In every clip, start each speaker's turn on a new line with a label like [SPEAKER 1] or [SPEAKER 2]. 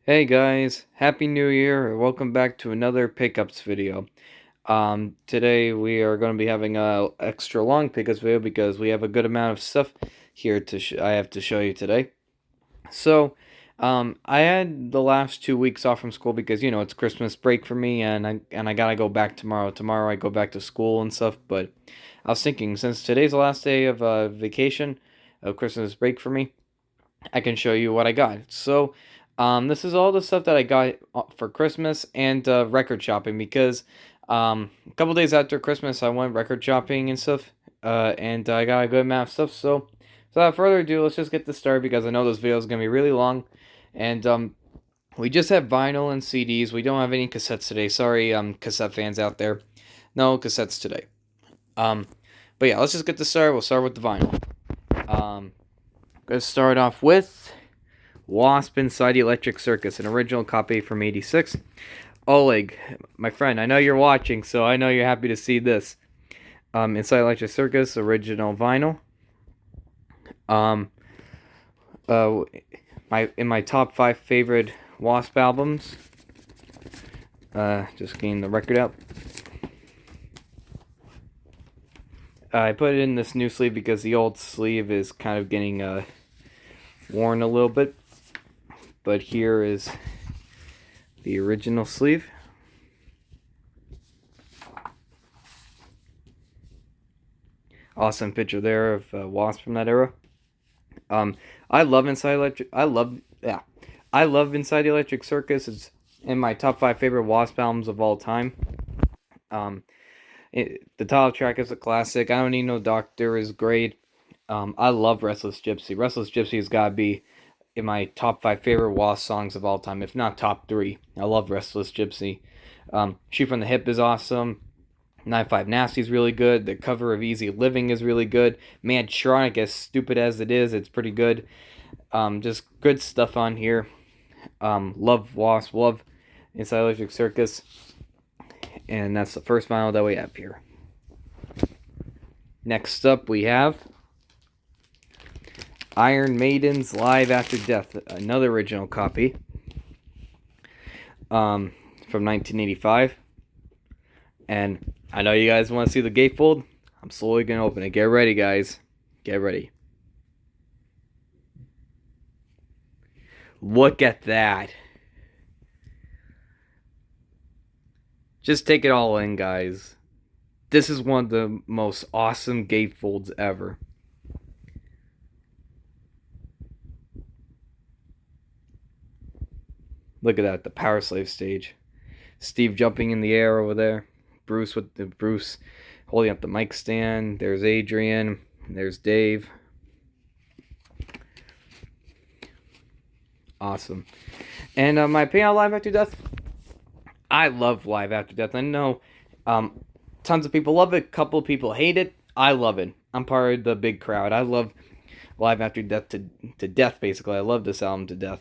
[SPEAKER 1] Hey guys, Happy New Year, welcome back to another pickups video. Today we are going to be having a extra long pickups video because we have a good amount of stuff here I have to show you today. So, I had the last 2 weeks off from school because it's Christmas break for me, and I gotta go back tomorrow. Tomorrow I go back to school and stuff. But I was thinking, since today's the last day of vacation, of Christmas break for me, I can show you what I got. So, this is all the stuff that I got for Christmas and record shopping because a couple days after Christmas I went record shopping and stuff, and I got a good amount of stuff. So, without further ado, let's just get this started because I know this video is gonna be really long, and we just have vinyl and CDs. We don't have any cassettes today. Sorry, cassette fans out there. No cassettes today. Um, but yeah, let's just get this started. We'll start with the vinyl. Gonna start off with Wasp Inside the Electric Circus, an original copy from '86. Oleg, my friend, I know you're watching, so I know you're happy to see this. Inside Electric Circus, original vinyl. Um, my top 5 favorite Wasp albums. Just getting the record out. I put it in this new sleeve because the old sleeve is kind of getting worn a little bit. But here is the original sleeve. Awesome picture there of Wasp from that era. I love Inside Electric. I love Inside the Electric Circus. It's in my top 5 favorite Wasp albums of all time. The title track is a classic. I Don't Need No Doctor is great. I love Restless Gypsy. Restless Gypsy has got to be in my top 5 favorite Wasp songs of all time, if not top 3. I love Restless Gypsy. Shoot from the Hip is awesome. 9-5 Nasty is really good. The cover of Easy Living is really good. Mantronic, as stupid as it is, it's pretty good. Just good stuff on here. Love Wasp, love Inside Electric Circus. And that's the first vinyl that we have here. Next up we have Iron Maiden's Live After Death, another original copy from 1985. And I know you guys want to see the gatefold. I'm slowly going to open it. Get ready, guys. Get ready. Look at that. Just take it all in, guys. This is one of the most awesome gatefolds ever. Look at that, the Power Slave stage. Steve jumping in the air over there. Bruce holding up the mic stand. There's Adrian. There's Dave. Awesome. And my opinion on Live After Death. I love Live After Death. I know tons of people love it. A couple of people hate it. I love it. I'm part of the big crowd. I love Live After Death to death, basically. I love this album to death.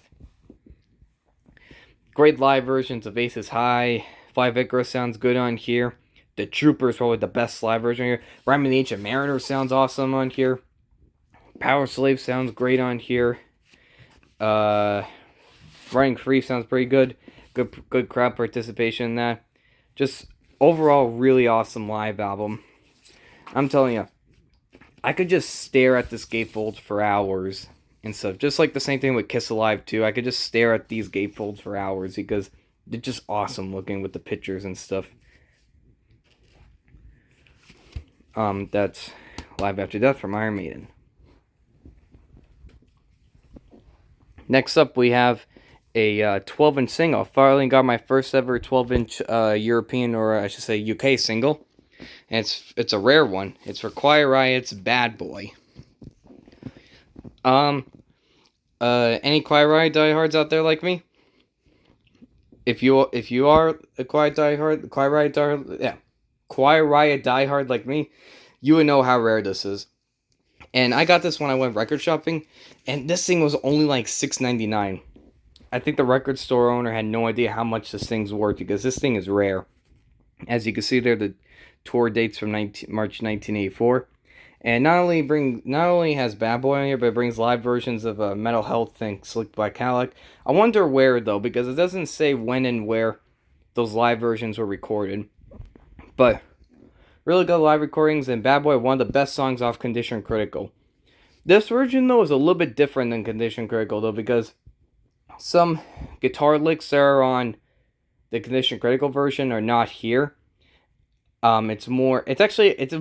[SPEAKER 1] Great live versions of Aces High. Five Icarus sounds good on here. The Trooper is probably the best live version here. Rhyme of the Ancient Mariner sounds awesome on here. Power Slave sounds great on here. Running Free sounds pretty good. Good crowd participation in that. Just overall really awesome live album. I'm telling you, I could just stare at this gatefold for hours and stuff. Just like the same thing with Kiss Alive 2. I could just stare at these gatefolds for hours because they're just awesome looking with the pictures and stuff. That's Live After Death from Iron Maiden. Next up we have a 12-inch single. I finally got my first ever 12-inch European, or I should say UK single. And it's a rare one. It's for Quiet Riot's Bad Boy. Any Quiet Riot diehards out there like me? If you are a Quiet Riot diehard like me, you would know how rare this is. And I got this when I went record shopping, and this thing was only like $6.99. I think the record store owner had no idea how much this thing's worth because this thing is rare. As you can see there, the tour dates from March 1984. And not only has Bad Boy on here, but it brings live versions of Mental Health and Slick by Cadillac. I wonder where though, because it doesn't say when and where those live versions were recorded. But really good live recordings, and Bad Boy, one of the best songs off Condition Critical. This version though is a little bit different than Condition Critical though, because some guitar licks that are on the Condition Critical version are not here. It's a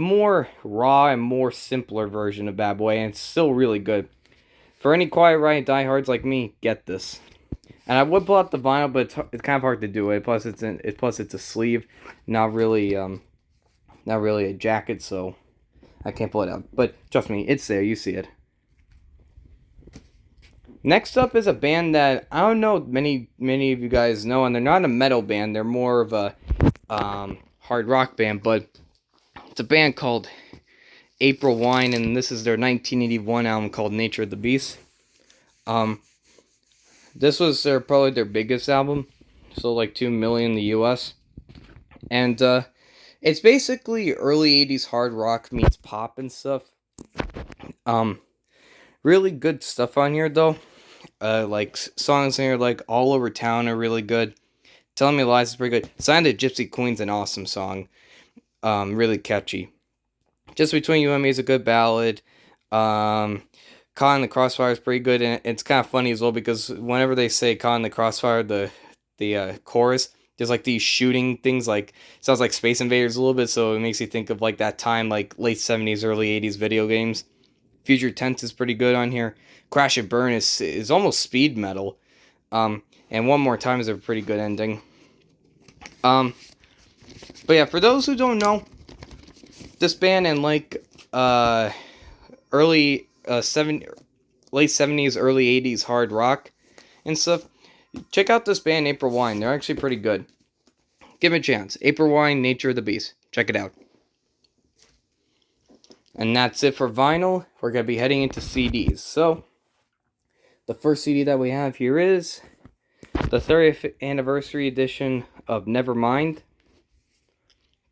[SPEAKER 1] more raw and more simpler version of Bad Boy, and it's still really good. For any Quiet Riot diehards like me, get this. And I would pull out the vinyl, but it's kind of hard to do it. Plus, it's a sleeve, not really a jacket, so I can't pull it out. But trust me, it's there. You see it. Next up is a band that I don't know many of you guys know, and they're not a metal band. They're more of a hard rock band, but it's a band called April Wine, and this is their 1981 album called Nature of the Beast. This was probably their biggest album, sold like 2 million in the U.S. And it's basically early 80s hard rock meets pop and stuff. Really good stuff on here though. Like songs in here like All Over Town are really good. Telling Me Lies is pretty good. Sign the Gypsy Queen's an awesome song. Really catchy. Just Between You and Me is a good ballad. Caught in the Crossfire is pretty good, and it's kind of funny as well because whenever they say Caught in the Crossfire, the chorus, there's like these shooting things, like sounds like Space Invaders a little bit, so it makes you think of like that time, like late 70s, early 80s video games. Future Tense is pretty good on here. Crash and Burn is almost speed metal. And One More Time is a pretty good ending. But yeah, for those who don't know, this band in like late 70s, early 80s hard rock and stuff, check out this band April Wine. They're actually pretty good. Give it a chance. April Wine, Nature of the Beast. Check it out. And that's it for vinyl. We're going to be heading into CDs. So, the first CD that we have here is the 30th anniversary edition of Nevermind.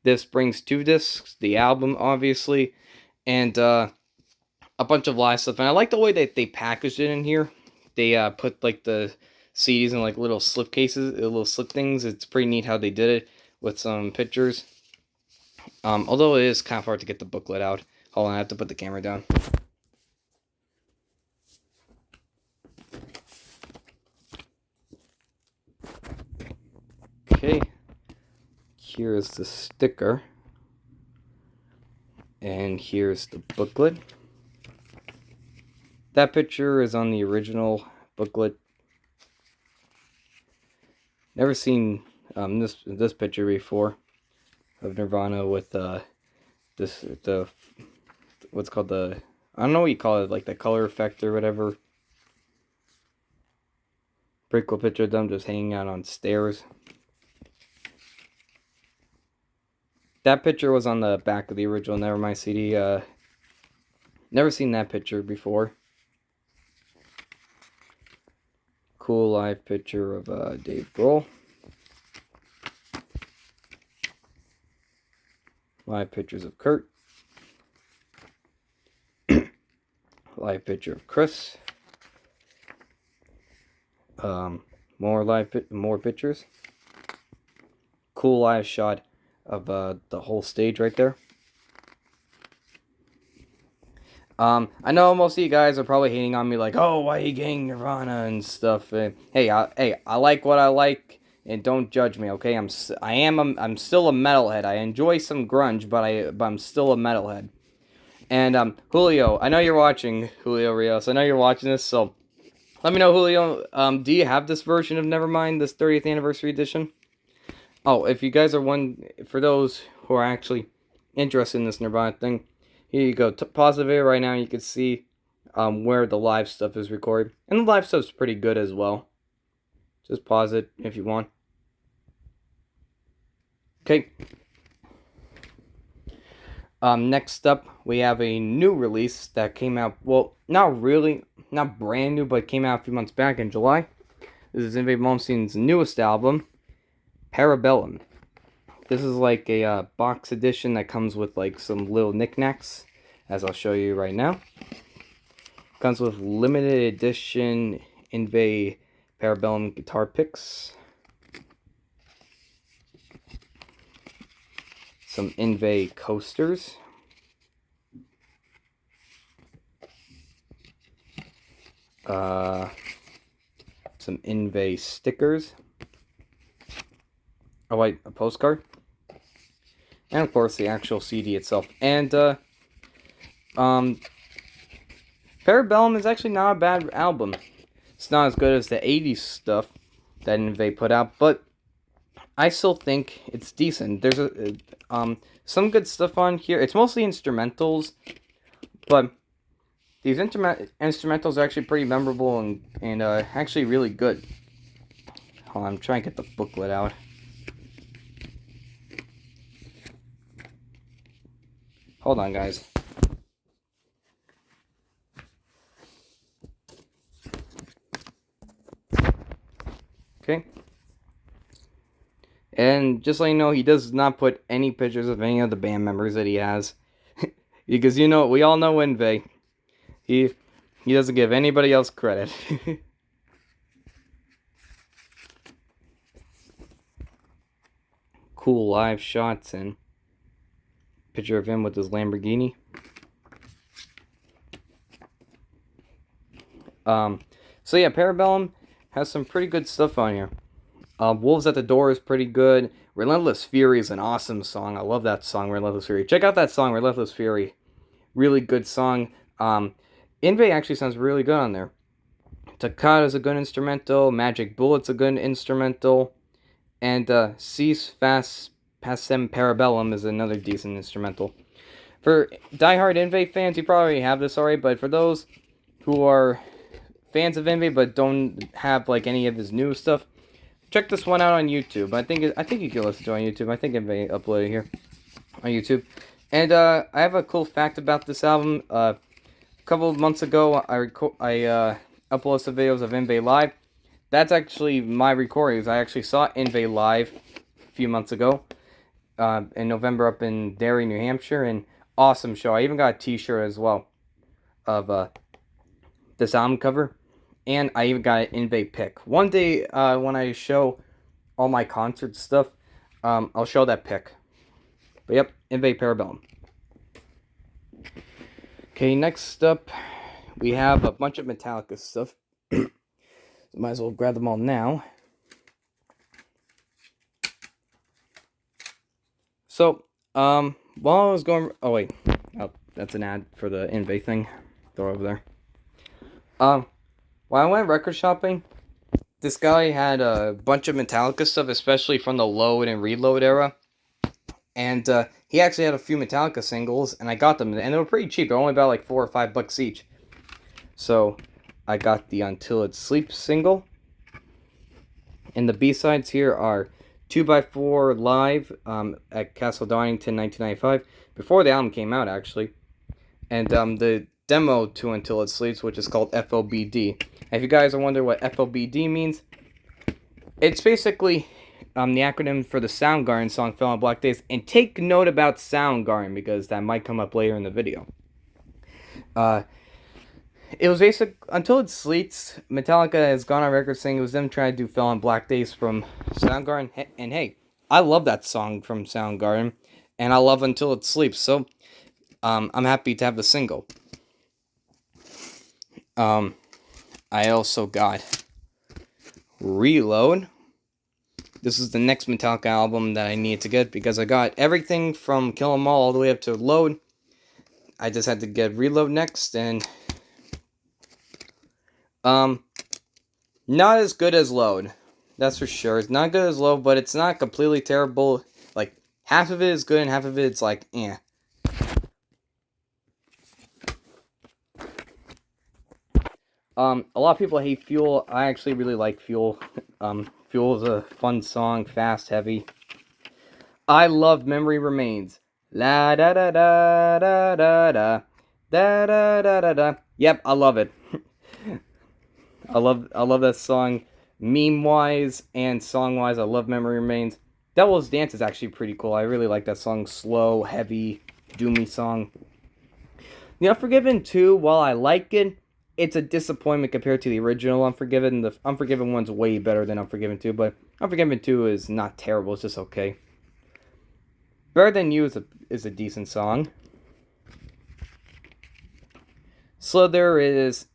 [SPEAKER 1] This brings 2 discs, the album, obviously, and a bunch of live stuff. And I like the way that they packaged it in here. They put like the CDs in like little slip cases, little slip things. It's pretty neat how they did it with some pictures. Although it is kind of hard to get the booklet out. Hold on, I have to put the camera down. Okay, here's the sticker. And here's the booklet. That picture is on the original booklet. Never seen this picture before of Nirvana with what's called the, I don't know what you call it, like the color effect or whatever. Pretty cool picture of them just hanging out on stairs. That picture was on the back of the original Nevermind CD. Never seen that picture before. Cool live picture of Dave Grohl. Live pictures of Kurt. Live picture of Chris. More pictures. Cool live shot of the whole stage right there. I know most of you guys are probably hating on me, like, oh, why are you getting Nirvana and stuff? Hey, I like what I like, and don't judge me, okay? I'm still a metalhead. I enjoy some grunge, but I'm still a metalhead. And Julio, I know you're watching, Julio Rios. I know you're watching this, so let me know, Julio. Do you have this version of Nevermind, this 30th anniversary edition? Oh, if you guys are for those who are actually interested in this Nirvana thing, here you go. Pause the video right now, and you can see where the live stuff is recorded. And the live stuff's pretty good as well. Just pause it if you want. Okay. Next up, we have a new release that came out, well, not brand new, but came out a few months back in July. This is Invade Malmsteen's newest album, Parabellum. This is like a box edition that comes with like some little knickknacks. as I'll show you right now. Comes with limited edition Yngwie Parabellum guitar picks, some Yngwie coasters, some Yngwie stickers. Oh wait, a postcard, and of course the actual CD itself. And Parabellum is actually not a bad album. It's not as good as the 80s stuff that Yngwie put out, but I still think it's decent. There's some good stuff on here. It's mostly instrumentals, but these instrumentals are actually pretty memorable and actually really good. Hold on, I'm trying to get the booklet out. Hold on, guys. Okay. And just so you know, he does not put any pictures of any of the band members that he has. Because, you know, we all know Yngwie. He doesn't give anybody else credit. Cool live shots and picture of him with his Lamborghini. So yeah, Parabellum has some pretty good stuff on here. Wolves at the Door is pretty good. Relentless Fury is an awesome song. I love that song, Relentless Fury. Check out that song, Relentless Fury. Really good song. Yngwie actually sounds really good on there. Toccata is a good instrumental. Magic Bullet's a good instrumental. And Cease Fast Passem Parabellum is another decent instrumental. For diehard Yngwie fans, you probably have this already, but for those who are fans of Yngwie but don't have like any of his new stuff, check this one out on YouTube. I think you can listen to it on YouTube. I think Yngwie uploaded it here on YouTube. And I have a cool fact about this album. A couple of months ago, I uploaded some videos of Yngwie live. That's actually my recordings. I actually saw Yngwie live a few months ago in November up in Derry, New Hampshire, and awesome show. I even got a t-shirt as well of this album cover, and I even got an Yngwie pick. One day when I show all my concert stuff, I'll show that pick. But yep, Yngwie Parabellum. Okay, next up, we have a bunch of Metallica stuff. Might as well grab them all now. So, while I was going... Oh, wait. Oh, that's an ad for the Yngwie thing. Throw it over there. While I went record shopping, this guy had a bunch of Metallica stuff, especially from the Load and Reload era. And he actually had a few Metallica singles, and I got them. And they were pretty cheap. They're only about like $4 or $5 each. So, I got the Until It Sleeps single. And the B-sides here are 2x4 Live at Castle Donington 1995. Before the album came out, actually. And the demo to Until It Sleeps, which is called FOBD. If you guys are wondering what FOBD means, it's basically the acronym for the Soundgarden song Fell on Black Days. And take note about Soundgarden, because that might come up later in the video. It was basic Until It Sleeps. Metallica has gone on record saying it was them trying to do Fell on Black Days from Soundgarden. And hey, I love that song from Soundgarden. And I love Until It Sleeps. So, I'm happy to have the single. I also got Reload. This is the next Metallica album that I needed to get because I got everything from Kill 'Em All the way up to Load. I just had to get Reload next, and not as good as Load. That's for sure. It's not good as Load, but it's not completely terrible. Like, half of it is good and half of it's like, eh. A lot of people hate Fuel. I actually really like Fuel. Fuel is a fun song, fast, heavy. I love Memory Remains. La da da da da da da da da da da da. Yep, I love it. I love that song, meme-wise and song-wise. I love Memory Remains. Devil's Dance is actually pretty cool. I really like that song. Slow, heavy, doomy song. The Unforgiven 2, while I like it, it's a disappointment compared to the original Unforgiven. The Unforgiven one's way better than Unforgiven 2, but Unforgiven 2 is not terrible, it's just okay. Better Than You is a decent song. Slither is,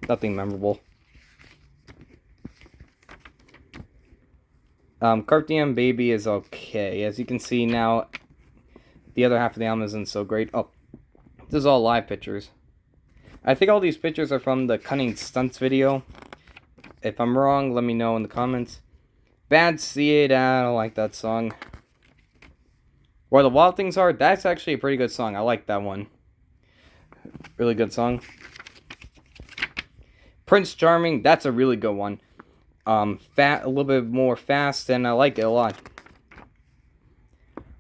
[SPEAKER 1] nothing memorable. Carpe Diem Baby is okay. As you can see now, the other half of the album isn't so great. Oh, this is all live pictures. I think all these pictures are from the Cunning Stunts video. If I'm wrong, let me know in the comments. Bad Seed, I don't like that song. Where the Wild Things Are, that's actually a pretty good song. I like that one. Really good song. Prince Charming, that's a really good one. A little bit more fast, and I like it a lot.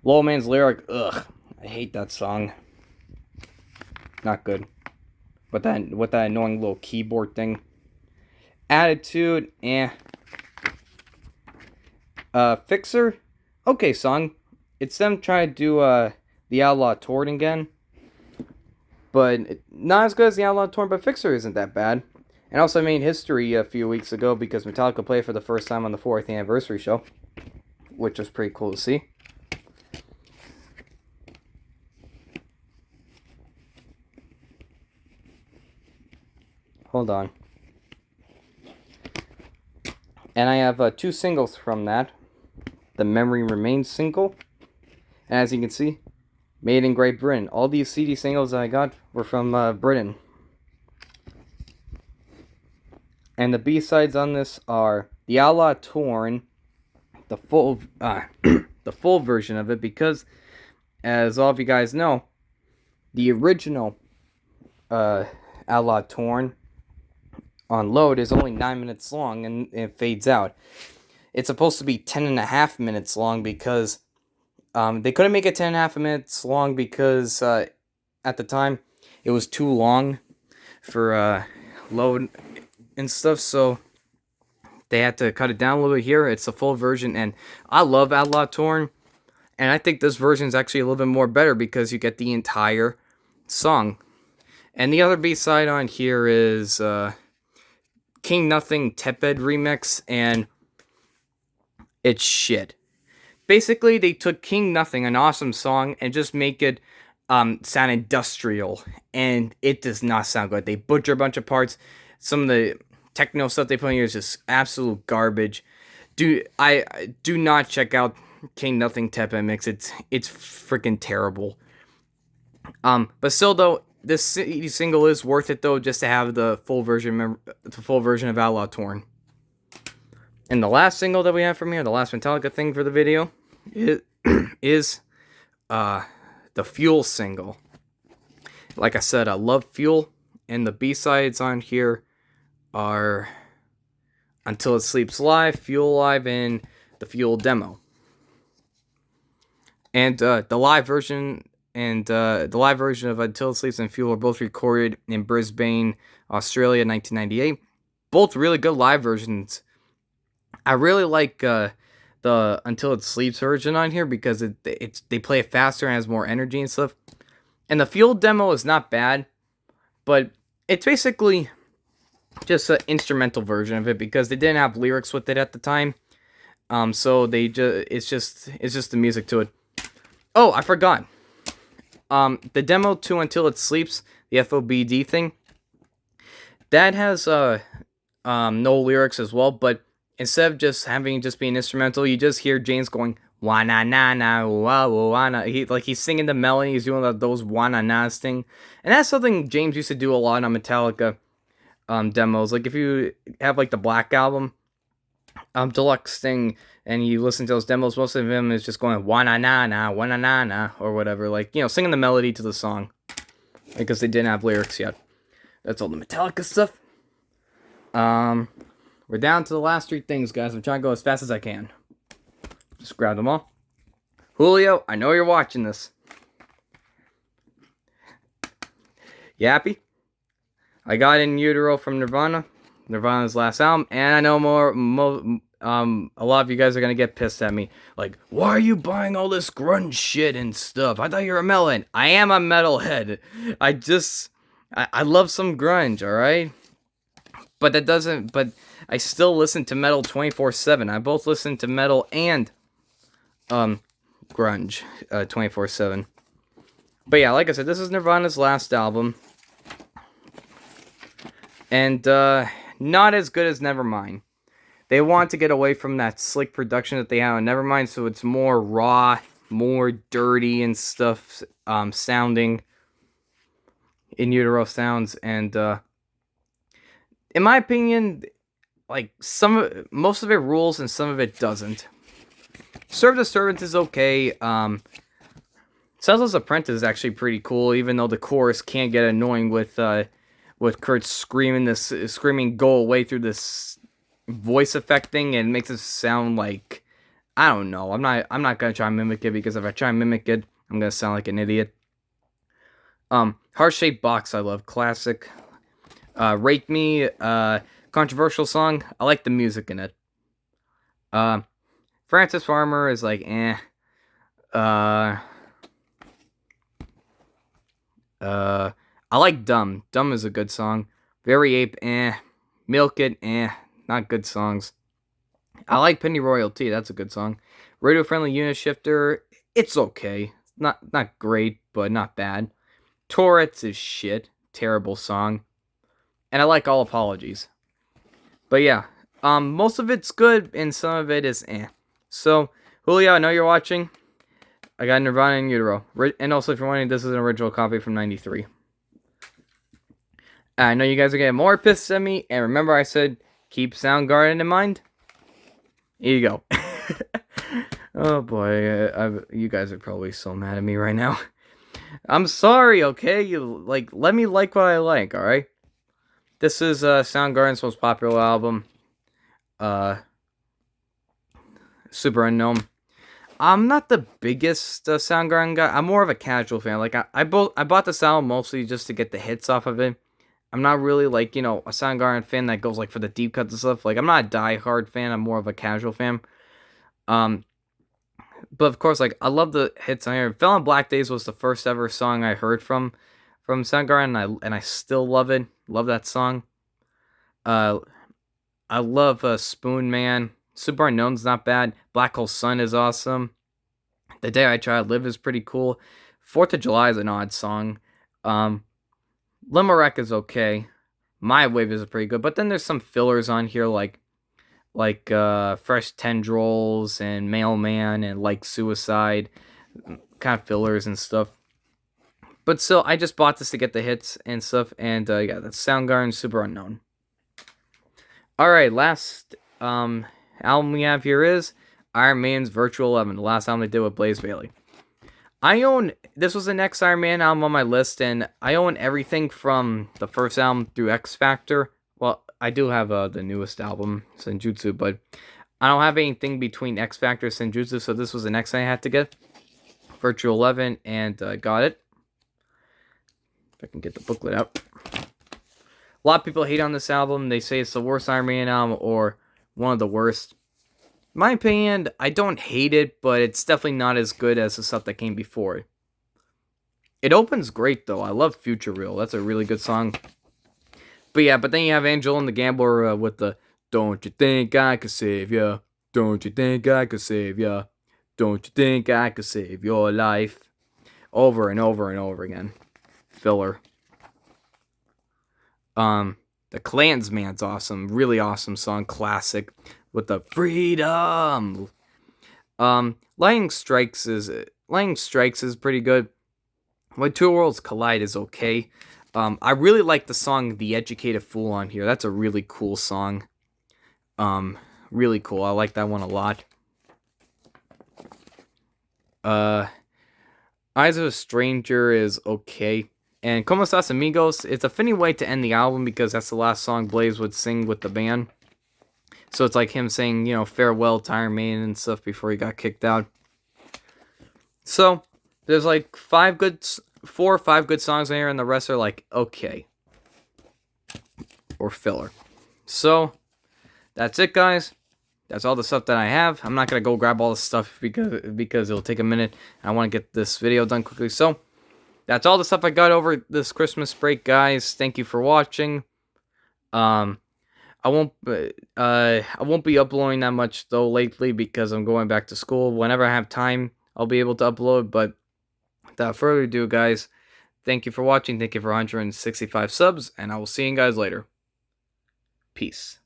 [SPEAKER 1] Low Man's Lyric, ugh, I hate that song. Not good. But that with that annoying little keyboard thing. Attitude, Fixer, okay song. It's them trying to do the Outlaw Torn again. But not as good as the Outlaw Torn, but Fixer isn't that bad. And also made history a few weeks ago because Metallica played for the first time on the 4th anniversary show, which was pretty cool to see. Hold on. And I have 2 singles from that. The Memory Remains single. And as you can see, made in Great Britain. All these CD singles that I got were from Britain. And the B-sides on this are The Outlaw Torn, the full the full version of it, because as all of you guys know, the original Outlaw Torn on load is only 9 minutes long and it fades out. It's supposed to be 10.5 minutes long because they couldn't make it 10.5 minutes long because at the time it was too long for load and stuff, so they had to cut it down a little bit here. It's a full version, and I love Outlaw Torn, and I think this version is actually a little bit more better because you get the entire song. And the other B-side on here is King Nothing Tepid remix, and it's shit. Basically, they took King Nothing, an awesome song, and just make it sound industrial, and it does not sound good. They butcher a bunch of parts. Some of the techno stuff they put in here is just absolute garbage. Do not check out King Nothing Tepid mix. It's freaking terrible. But still though, this single is worth it though, just to have the full version of Outlaw Torn. And the last single that we have from here, the last Metallica thing for the video, is the Fuel single. Like I said, I love Fuel, and the B-sides on here are Until It Sleeps Live, Fuel Live, and the Fuel demo. And the live version of Until It Sleeps and Fuel are both recorded in Brisbane, Australia, 1998. Both really good live versions. I really like the Until It Sleeps version on here because they play it faster and has more energy and stuff. And the Fuel demo is not bad, but it's basically just an instrumental version of it because they didn't have lyrics with it at the time. So it's just the music to it. Oh, I forgot. The demo to Until It Sleeps, the FOBD thing, that has no lyrics as well, but instead of just having it just be an instrumental, you just hear James going wa na na na wa wa na. He's singing the melody, he's doing those wa na na's thing, and that's something James used to do a lot on Metallica demos. Like if you have like the Black Album deluxe thing, and you listen to those demos, most of them is just going wa na na na or whatever, like, you know, singing the melody to the song because they didn't have lyrics yet. That's all the Metallica stuff. We're down to the last 3 things, guys. I'm trying to go as fast as I can. Just grab them all. Julio, I know you're watching this. You happy? I got In Utero from Nirvana, Nirvana's last album, and I know a lot of you guys are gonna get pissed at me. Like, why are you buying all this grunge shit and stuff? I thought you were a metalhead. I am a metalhead. I love some grunge, alright? But that doesn't, but I still listen to metal 24/7. I both listen to metal and, grunge, 24/7. But yeah, like I said, this is Nirvana's last album. And, not as good as Nevermind. They want to get away from that slick production that they have on Nevermind, so it's more raw, more dirty and stuff, sounding. In utero sounds, and, in my opinion, like, most of it rules and some of it doesn't. Serve the Servant is okay, Cecil's Apprentice is actually pretty cool, even though the chorus can get annoying with Kurt screaming "go away" through this voice effect thing, and it makes it sound like, I don't know. I'm not gonna try and mimic it, because if I try and mimic it, I'm gonna sound like an idiot. Heart-Shaped Box, I love, classic. Rate Me, controversial song. I like the music in it. Francis Farmer is like, eh. I like Dumb. Dumb is a good song. Very Ape, eh. Milk It, eh. Not good songs. I like Penny Royalty. That's a good song. Radio Friendly Unit Shifter, it's okay. Not great, but not bad. Tourette's is shit. Terrible song. And I like All Apologies. But yeah, most of it's good, and some of it is eh. So, Julio, I know you're watching. I got Nirvana in utero. And also, if you're wondering, this is an original copy from '93. I know you guys are getting more pissed at me, and remember I said, keep Soundgarden in mind? Here you go. Oh boy, you guys are probably so mad at me right now. I'm sorry, okay? Let me like what I like, alright? This is Soundgarden's most popular album. Super Unknown. I'm not the biggest Soundgarden guy. I'm more of a casual fan. Like, I bought this album mostly just to get the hits off of it. I'm not really, like, a Soundgarden fan that goes, like, for the deep cuts and stuff. Like, I'm not a die-hard fan. I'm more of a casual fan. But, of course, like, I love the hits on here. Fell on Black Days was the first ever song I heard from Soundgarden, and I still love it. Love that song. I love Spoon Man. Super Unknown's not bad. Black Hole Sun is awesome. The Day I Try to Live is pretty cool. 4th of July is an odd song. Limerick is okay. My Wave is pretty good. But then there's some fillers on here like Fresh Tendrils and Mailman and Like Suicide. Kind of fillers and stuff. But still, I just bought this to get the hits and stuff. And yeah, that's Soundgarden, Super Unknown. Alright, last album we have here is Iron Maiden's Virtual 11, the last album they did with Blaze Bayley. This was the next Iron Man album on my list, and I own everything from the first album through X Factor. Well, I do have the newest album, Senjutsu, but I don't have anything between X Factor and Senjutsu, so this was the next thing I had to get. Virtual 11, and got it. If I can get the booklet out. A lot of people hate on this album. They say it's the worst Iron Man album, or one of the worst. In my opinion, I don't hate it, but it's definitely not as good as the stuff that came before it. It opens great, though. I love Future Real. That's a really good song. But yeah, but then you have Angel and the Gambler with the Don't You Think I Could Save Ya? Don't you think I could save ya? Don't you think I could save your life? Over and over and over again. Filler. The Klansman's awesome. Really awesome song. Classic. With the freedom. Lightning Strikes is pretty good. When Two Worlds Collide is okay. I really like the song The Educated Fool on here. That's a really cool song. Really cool. I like that one a lot. Eyes of a Stranger is okay. And Como Estas Amigos, it's a fitting way to end the album because that's the last song Blaze would sing with the band. So it's like him saying, farewell to Iron Maiden and stuff before he got kicked out. So, there's like 4 or 5 good songs in here, and the rest are like, okay. Or filler. So, that's it, guys. That's all the stuff that I have. I'm not gonna go grab all the stuff because it'll take a minute. I want to get this video done quickly. So that's all the stuff I got over this Christmas break, guys. Thank you for watching. Um, I won't be uploading that much though lately because I'm going back to school. Whenever I have time, I'll be able to upload. But without further ado, guys, thank you for watching. Thank you for 165 subs, and I will see you guys later. Peace.